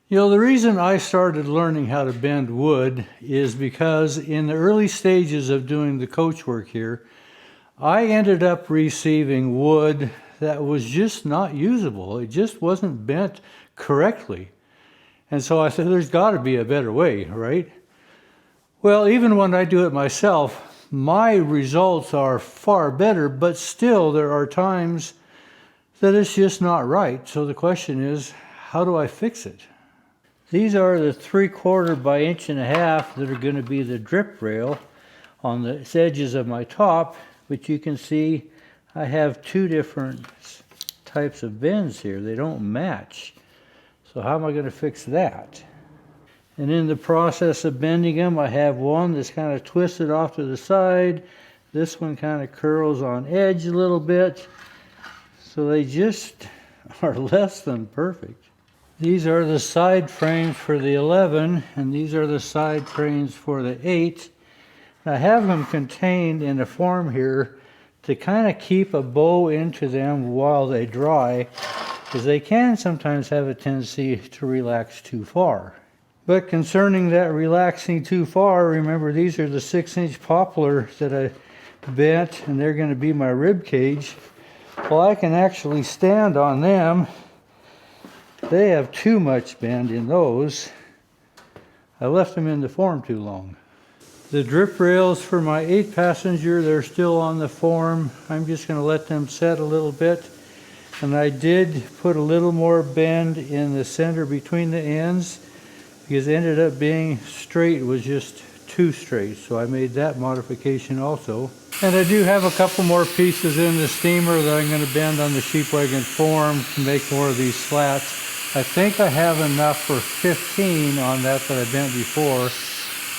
You know, the reason I started learning how to bend wood is because in the early stages of doing the coach work here, I ended up receiving wood that was just not usable. It just wasn't bent correctly. And so I said, there's got to be a better way, right? Well, even when I do it myself, my results are far better, but still there are times that it's just not right. So the question is, how do I fix it? These are the 3/4 by 1.5 that are going to be the drip rail on the edges of my top, but you can see I have two different types of bends here. They don't match. So how am I going to fix that? And in the process of bending them, I have one that's kind of twisted off to the side. This one kind of curls on edge a little bit. So they just are less than perfect. These are the side frames for the 11, and these are the side frames for the 8. I have them contained in a form here to kind of keep a bow into them while they dry, because they can sometimes have a tendency to relax too far. But concerning that relaxing too far, remember these are the 6-inch poplar that I bent, and they're going to be my rib cage. Well, I can actually stand on them. They have too much bend in those. I left them in the form too long. The drip rails for my 8-passenger, they're still on the form. I'm just going to let them set a little bit. And I did put a little more bend in the center between the ends because it ended up being straight. It was just too straight. So I made that modification also. And I do have a couple more pieces in the steamer that I'm going to bend on the sheep wagon form to make more of these slats. I think I have enough for 15 on that I bent before,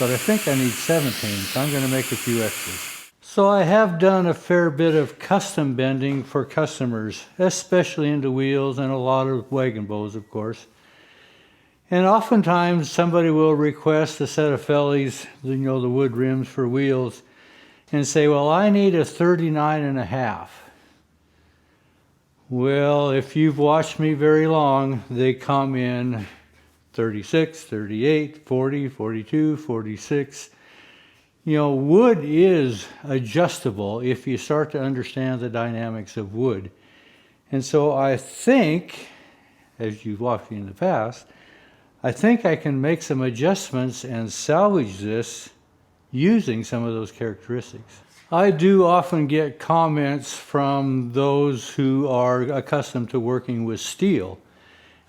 but I think I need 17, so I'm going to make a few extras. So I have done a fair bit of custom bending for customers, especially into wheels and a lot of wagon bows, of course. And oftentimes somebody will request a set of fellies, you know, the wood rims for wheels, and say, well, I need a 39.5. Well, if you've watched me very long, they come in 36, 38, 40, 42, 46. You know, wood is adjustable if you start to understand the dynamics of wood. And so I think, as you've watched me in the past, I think I can make some adjustments and salvage this using some of those characteristics. I do often get comments from those who are accustomed to working with steel,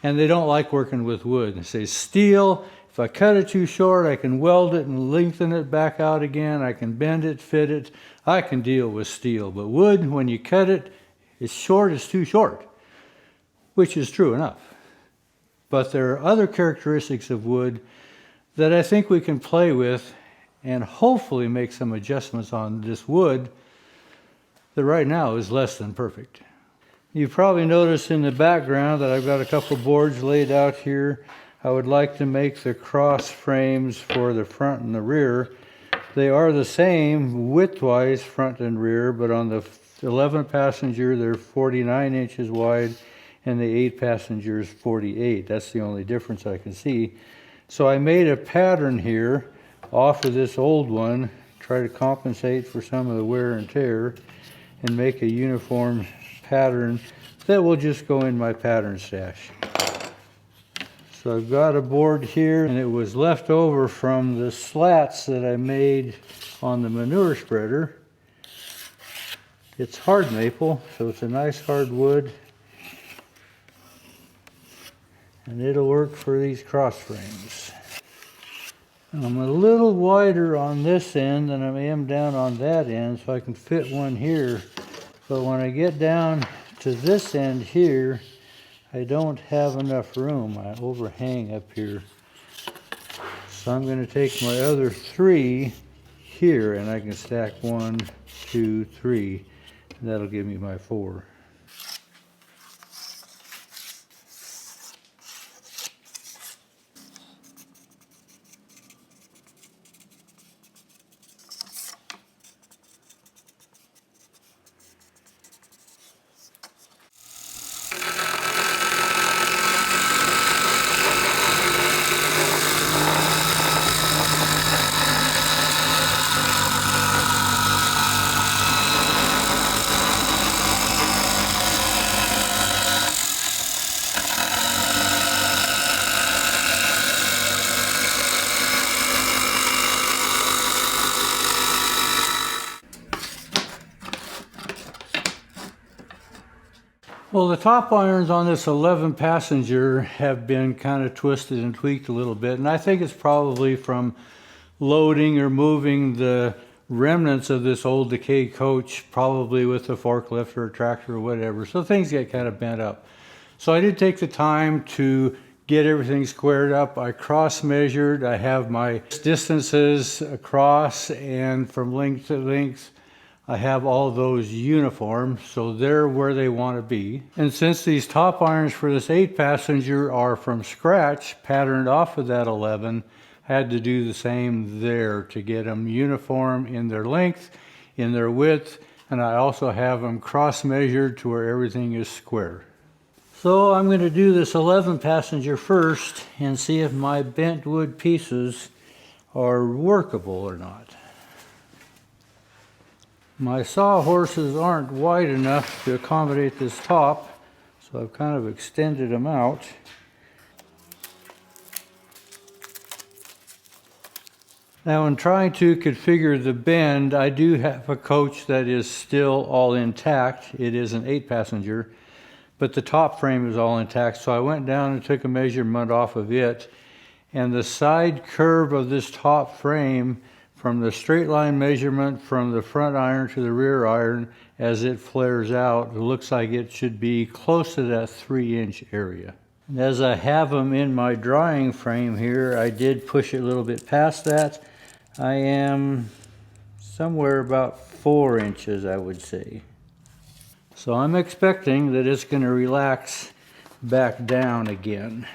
and they don't like working with wood. They say, steel, if I cut it too short, I can weld it and lengthen it back out again. I can bend it, fit it. I can deal with steel. But wood, when you cut it, it's short, it's too short, which is true enough. But there are other characteristics of wood that I think we can play with and hopefully make some adjustments on this wood that right now is less than perfect. You've probably noticed in the background that I've got a couple boards laid out here. I would like to make the cross frames for the front and the rear. They are the same width-wise, front and rear, but on the 11-passenger they're 49 inches wide and the 8-passenger is 48. That's the only difference I can see. So I made a pattern here off of this old one, try to compensate for some of the wear and tear, and make a uniform pattern that will just go in my pattern stash. So I've got a board here, and it was left over from the slats that I made on the manure spreader. It's hard maple, so it's a nice hard wood, and it'll work for these cross frames. I'm a little wider on this end than I am down on that end, so I can fit one here. But when I get down to this end here, I don't have enough room. I overhang up here. So I'm going to take my other 3 here, and I can stack 1, 2, 3, and that'll give me my 4. Well, the top irons on this 11 passenger have been kind of twisted and tweaked a little bit, and I think it's probably from loading or moving the remnants of this old decayed coach, probably with a forklift or a tractor or whatever. So things get kind of bent up. So I did take the time to get everything squared up. I cross measured. I have my distances across and from length to length. I have all those uniform, so they're where they want to be. And since these top irons for this 8 passenger are from scratch, patterned off of that 11, had to do the same there to get them uniform in their length, in their width, and I also have them cross measured to where everything is square. So I'm going to do this 11 passenger first and see if my bent wood pieces are workable or not. My sawhorses aren't wide enough to accommodate this top, so I've kind of extended them out. Now, in trying to configure the bend, I do have a coach that is still all intact. It is an 8 passenger, but the top frame is all intact. So I went down and took a measurement off of it, and the side curve of this top frame, from the straight line measurement from the front iron to the rear iron, as it flares out, it looks like it should be close to that 3-inch area. And as I have them in my drying frame here, I did push it a little bit past that. I am somewhere about 4 inches, I would say. So I'm expecting that it's going to relax back down again.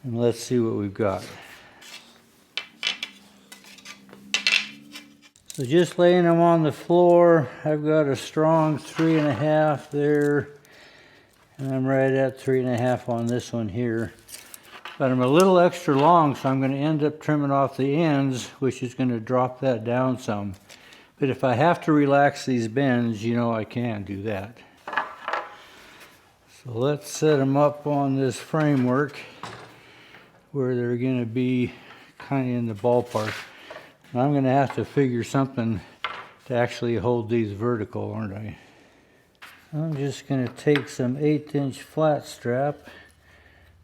And let's see what we've got. So just laying them on the floor, I've got a strong 3.5 there, and I'm right at 3.5 on this one here. But I'm a little extra long, so I'm going to end up trimming off the ends, which is going to drop that down some. But if I have to relax these bends, you know I can do that. So let's set them up on this framework where they're going to be kind of in the ballpark. I'm going to have to figure something to actually hold these vertical, aren't I? I'm just going to take some 1/8-inch flat strap,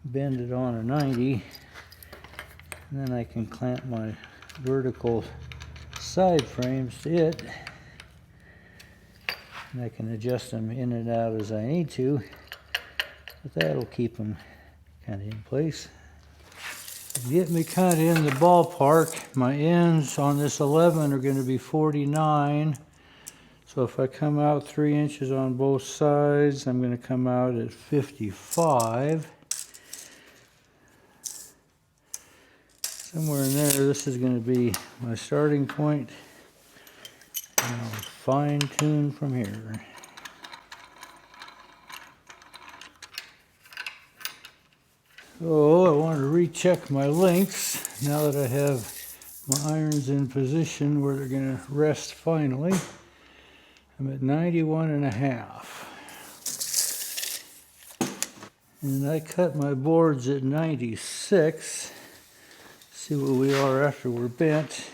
bend it on a 90, and then I can clamp my vertical side frames to it. And I can adjust them in and out as I need to, but that'll keep them kind of in place. Get me kind of in the ballpark. My ends on this 11 are going to be 49. So if I come out 3 inches on both sides, I'm going to come out at 55. Somewhere in there, this is going to be my starting point. And I'll fine tune from here. So I want to recheck my lengths now that I have my irons in position where they're going to rest finally. I'm at 91.5. And I cut my boards at 96. See what we are after we're bent.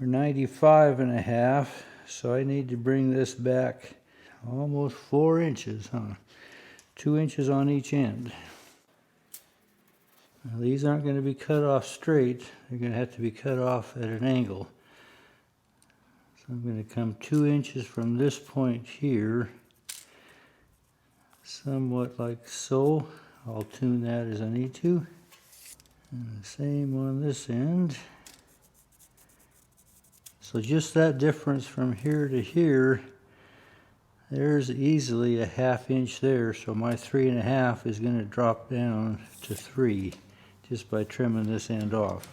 We're 95.5, so I need to bring this back almost 4 inches, huh? 2 inches on each end. Now, these aren't going to be cut off straight. They're going to have to be cut off at an angle. So I'm going to come 2 inches from this point here, somewhat like so. I'll tune that as I need to. And the same on this end. So just that difference from here to here, there's easily a 1/2 inch there. So my 3.5 is going to drop down to 3 just by trimming this end off.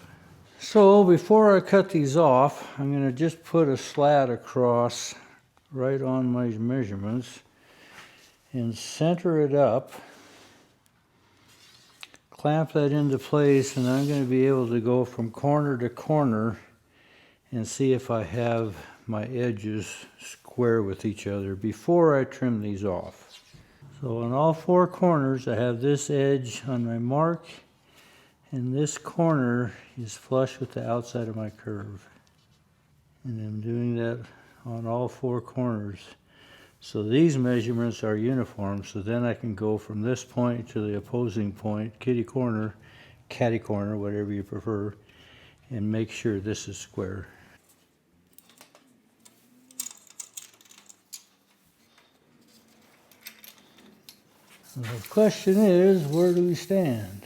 So before I cut these off, I'm going to just put a slat across right on my measurements and center it up. Clamp that into place, and I'm going to be able to go from corner to corner and see if I have my edges square with each other before I trim these off. So on all 4 corners, I have this edge on my mark, and this corner is flush with the outside of my curve. And I'm doing that on all four corners. So these measurements are uniform, so then I can go from this point to the opposing point, catty corner, whatever you prefer, and make sure this is square. The question is, where do we stand?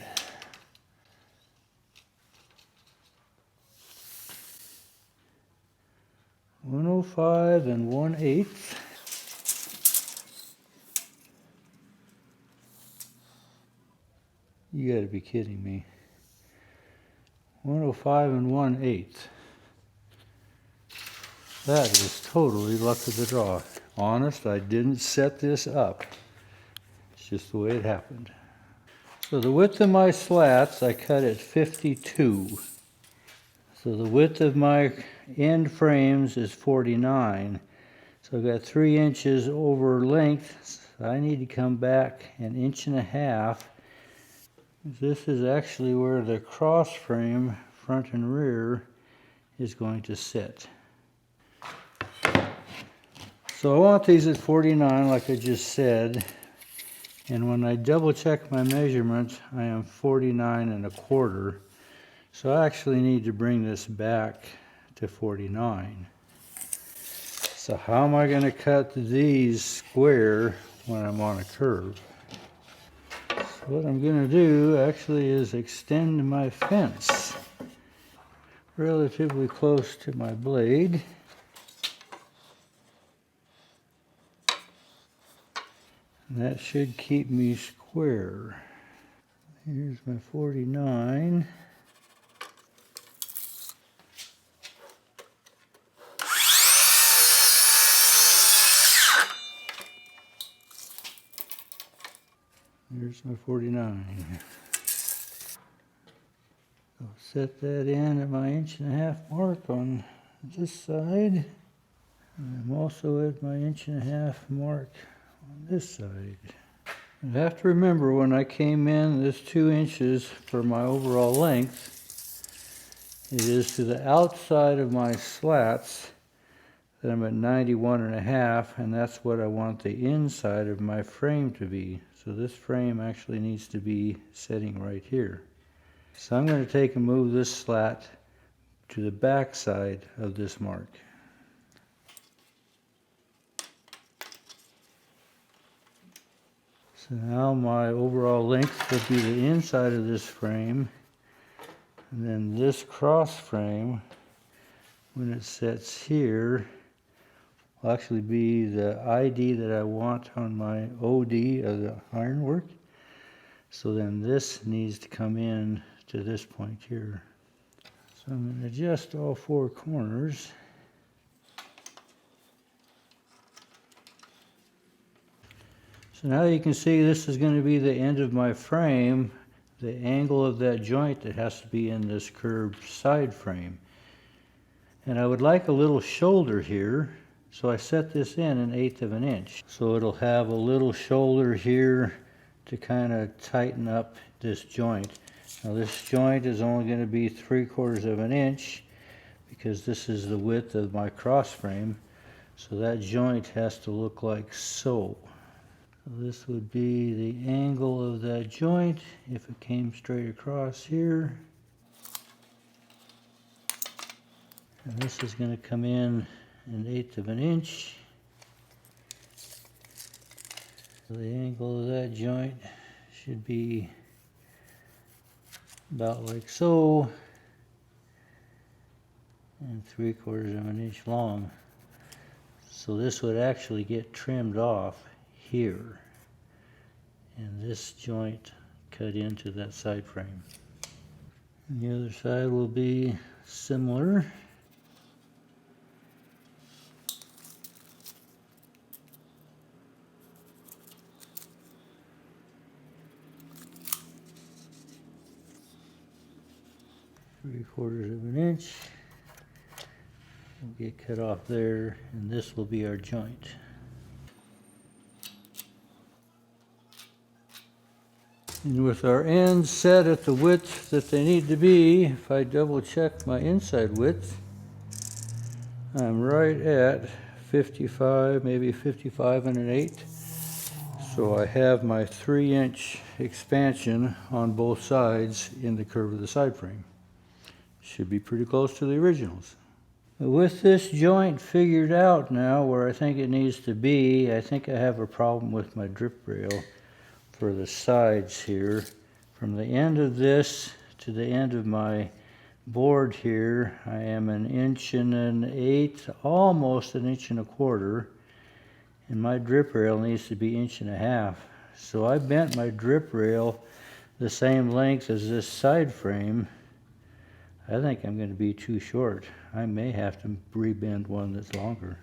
(105 1/8). You gotta be kidding me. 105 1/8. That is totally luck of the draw. Honest, I didn't set this up. It's just the way it happened. So the width of my slats, I cut at 52. So the width of my end frames is 49. So I've got 3 inches over length. So I need to come back 1.5 inches. This is actually where the cross frame, front and rear, is going to sit. So I want these at 49 like I just said. And when I double check my measurements, I am 49 1/4. So I actually need to bring this back to 49. So how am I going to cut these square when I'm on a curve? So what I'm going to do actually is extend my fence relatively close to my blade. And that should keep me square. Here's my 49. There's my 49. I'll set that in at my 1.5 inch mark on this side. And I'm also at my 1.5 inch mark on this side. I have to remember when I came in this 2 inches for my overall length, it is to the outside of my slats that I'm at 91.5, and that's what I want the inside of my frame to be. So this frame actually needs to be sitting right here. So I'm going to take and move this slat to the back side of this mark. So now my overall length will be the inside of this frame, and then this cross frame, when it sits here, will actually be the ID that I want on my OD of the ironwork. So then this needs to come in to this point here. So I'm going to adjust all 4 corners. So now you can see this is going to be the end of my frame, the angle of that joint that has to be in this curved side frame. And I would like a little shoulder here, so I set this in 1/8 inch. So it'll have a little shoulder here to kind of tighten up this joint. Now this joint is only going to be 3/4 inch because this is the width of my cross frame. So that joint has to look like so. So this would be the angle of that joint if it came straight across here. And this is going to come in 1/8 inch. So the angle of that joint should be about like so, and 3/4 inch long. So this would actually get trimmed off here, and this joint cut into that side frame. And the other side will be similar. (3/4 inch) will get cut off there, and this will be our joint. And with our ends set at the width that they need to be, if I double check my inside width, I'm right at 55, maybe 55 and an eighth. So I have my 3-inch expansion on both sides in the curve of the side frame. Should be pretty close to the originals. With this joint figured out now where I think it needs to be, I think I have a problem with my drip rail for the sides here. From the end of this to the end of my board here, I am 1 1/8, almost 1 1/4. And my drip rail needs to be 1.5 inches. So I bent my drip rail the same length as this side frame. I think I'm going to be too short. I may have to rebend one that's longer.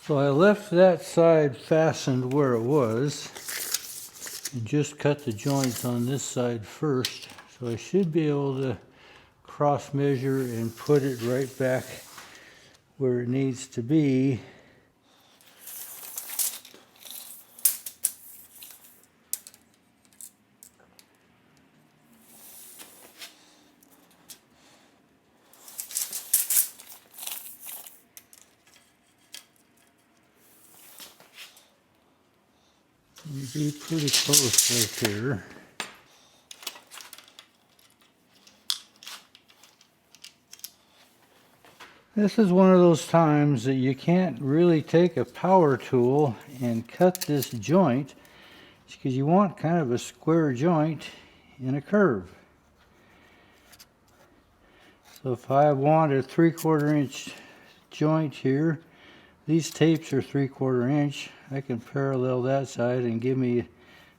So I left that side fastened where it was and just cut the joints on this side first. So I should be able to cross measure and put it right back where it needs to be. Be pretty close right here. This is one of those times that you can't really take a power tool and cut this joint because you want kind of a square joint in a curve. So if I want a 3/4 inch joint here, these tapes are 3/4 inch. I can parallel that side and give me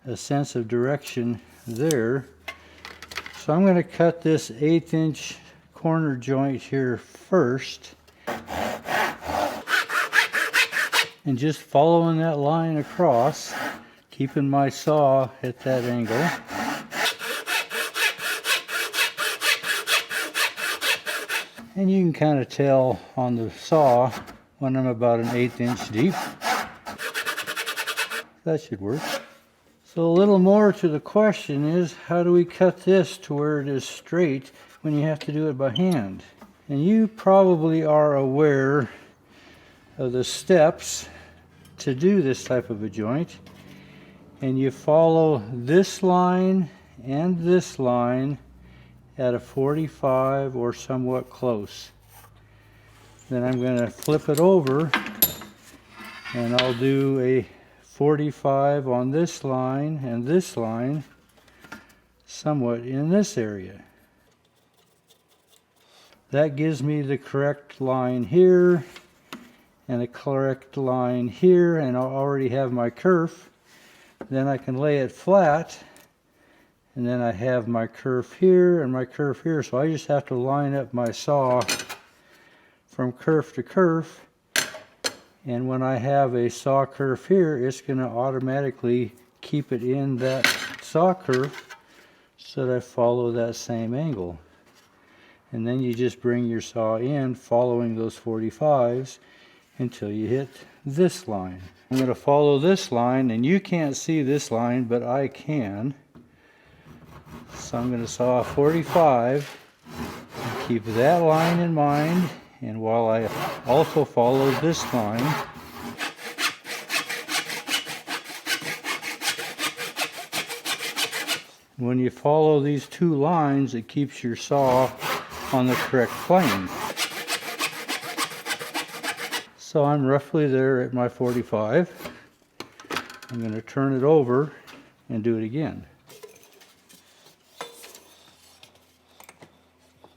a sense of direction there. So I'm going to cut this 1/8 inch corner joint here first. And just following that line across, keeping my saw at that angle. And you can kind of tell on the saw when I'm about 1/8 inch deep. That should work. So a little more to the question is, how do we cut this to where it is straight when you have to do it by hand? And you probably are aware of the steps to do this type of a joint. And you follow this line and this line at a 45 or somewhat close. Then I'm going to flip it over and I'll do a 45 on this line and this line somewhat in this area. That gives me the correct line here and a correct line here, and I already have my kerf. Then I can lay it flat, and then I have my kerf here and my kerf here, so I just have to line up my saw from kerf to kerf And when I have a saw kerf here, it's going to automatically keep it in that saw kerf so that I follow that same angle. And then you just bring your saw in following those 45s until you hit this line. I'm going to follow this line, and you can't see this line, but I can. So I'm going to saw a 45, and keep that line in mind, and while I also follow this line. When you follow these two lines, it keeps your saw on the correct plane. So I'm roughly there at my 45. I'm going to turn it over and do it again.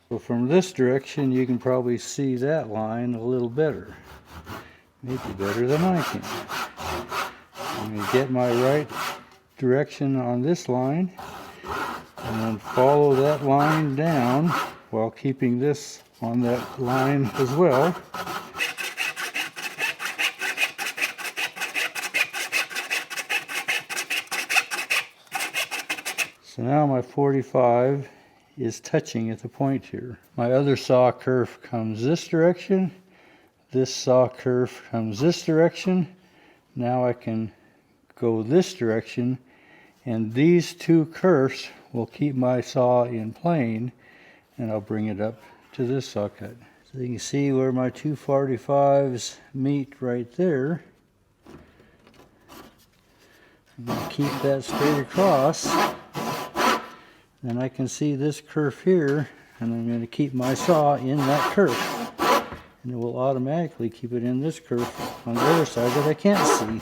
So from this direction, you can probably see that line a little better. Maybe better than I can. I'm going to get my right direction on this line and then follow that line down while keeping this on that line as well. So now my 45 is touching at the point here. My other saw kerf comes this direction. This saw kerf comes this direction. Now I can go this direction, and these two kerfs will keep my saw in plane, and I'll bring it up to this saw cut. So you can see where my two 45s meet right there. I'm going to keep that straight across. And I can see this kerf here, and I'm going to keep my saw in that kerf. And it will automatically keep it in this kerf on the other side that I can't see.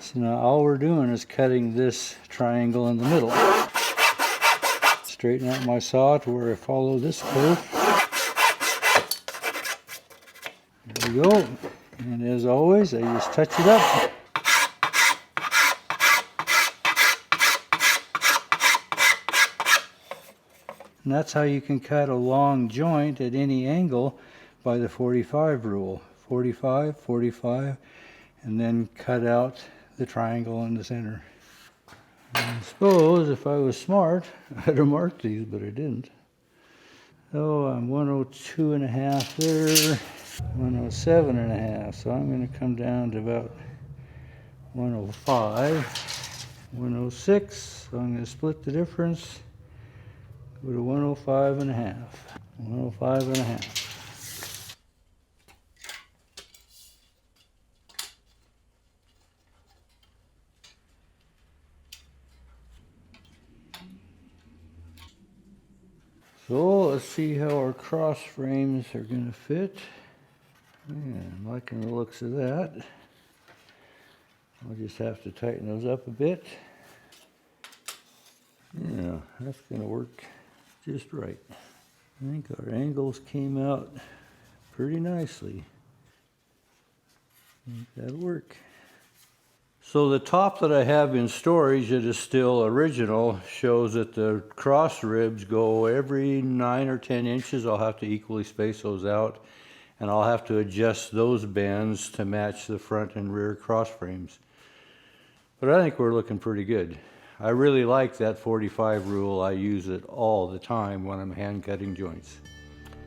So now all we're doing is cutting this triangle in the middle. Straighten out my saw to where I follow this kerf. There we go. And as always, I just touch it up. And that's how you can cut a long joint at any angle by the 45 rule. 45, 45, and then cut out the triangle in the center. I suppose if I was smart, I'd have marked these, but I didn't. So I'm 102.5 there, 107.5. So I'm going to come down to about 105, 106. So I'm going to split the difference, go to 105.5, 105.5. So let's see how our cross frames are going to fit. Yeah, I'm liking the looks of that. I'll just have to tighten those up a bit. Yeah, that's going to work just right. I think our angles came out pretty nicely. I think that'll work. So the top that I have in storage that is still original shows that the cross ribs go every 9 or 10 inches. I'll have to equally space those out, and I'll have to adjust those bends to match the front and rear cross frames. But I think we're looking pretty good. I really like that 45 rule. I use it all the time when I'm hand cutting joints.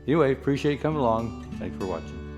Anyway, appreciate you coming along. Thanks for watching.